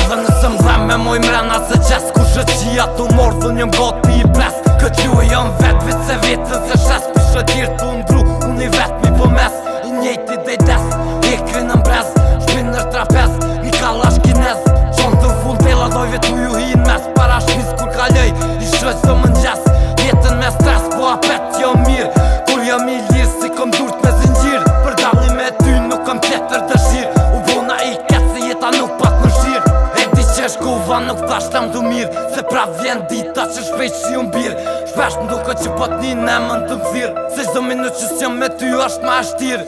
Edhe nëse m'dhem me moj mrena se qes Kushe qia të morë dhë një mbot pi i pres Këtë ju e jam vet vit se vetën se shes Pishe tjirë të ndru unë i vet mi po mes I njejti dhe i des Ekri në mbrez Shpin nër trapez Një kalash kinez Qonë të full dela dojve tu ju hin mes Para shpis kur kalej I shëq dhe më nxes Jetën me stres po apet jo mirë Kur jam i lirë si kom durt me zingjir Për dalli me ty nuk kom tjetër dëshir U bona i ketë se jeta nuk pat më shirë E di që shkova nuk thash tam du mirë Se prap vjen dita që shpejt që ju mbirë Shpesh m'duke që pot një ne më të mthirë Se çdo minut që s'jam me ty është ma shtirë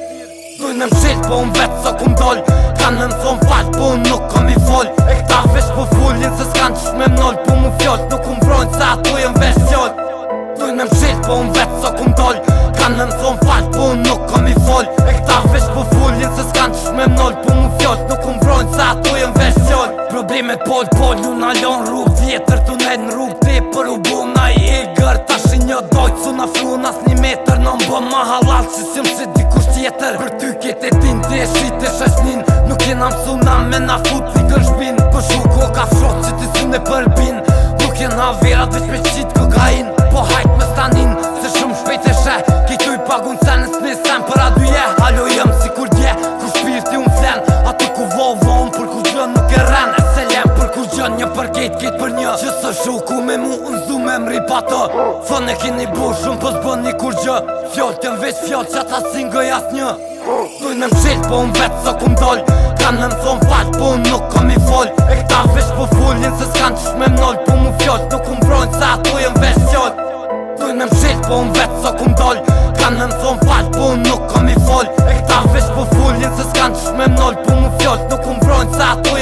Dujnë me m'qilë po unë vetë sa ku m'doll Kanë me m'thon falë po unë nuk kom i foll E këta vesh po fullin se s'kan qysh me m'noll Po mu fjoll nuk u mbrojnë se ato jem vesh fjoll Dujnë me m'qilë po unë vetë sa ku m'doll Kanë me m'thon falë po unë nuk kom i foll E këta vesh po fullin se s'kan qysh me m'noll Po mu fjoll nuk u mbrojnë se ato jem vesh fjoll Problemet pol una lon rrug tjetër tu nejt në rrug tepër U bona i eger tash i një dojt Su na fru nas një metër Në m'bë ma halal që s'jëm si dikush tjetër Për ty kete tin të e shit e shashnin Nuk jena m'suna me na fut fikën shpin Për shuko ka frot që ti sun e përbin Nuk jena verat veç me qit kokain Po hajt me stanin se shumë shpejt e she Kejtu i pagun sen e s'ni sen për a duje Halo jem si kur dje Kur shpirti unë flen Aty ku vovo unë për kur gjën nuk e ren E se lem për kur gjën një për kejt për një Që së shuku me mu unë zu me mri pa të Thën e kini bu shumë po s'bën një kur gjë Fjoll t'jem veç fjoll që ata s'ingoj as një Dujnë me m'qilë po unë vetë sa ku m'doll Kanë me m'thon falë po unë nuk kom i foll E këta veç po fullin se s'kan qysh me m'noll Po mu fjoll nuk u mbrojnë se ato jem veç fjoll Dujnë me m'qilë po unë vetë sa ku m'doll Kanë me m'thon falë po unë nuk kom i foll E këta veç po fullin se s'kan qysh me m'noll Po mu fjoll nuk u mbrojnë se ato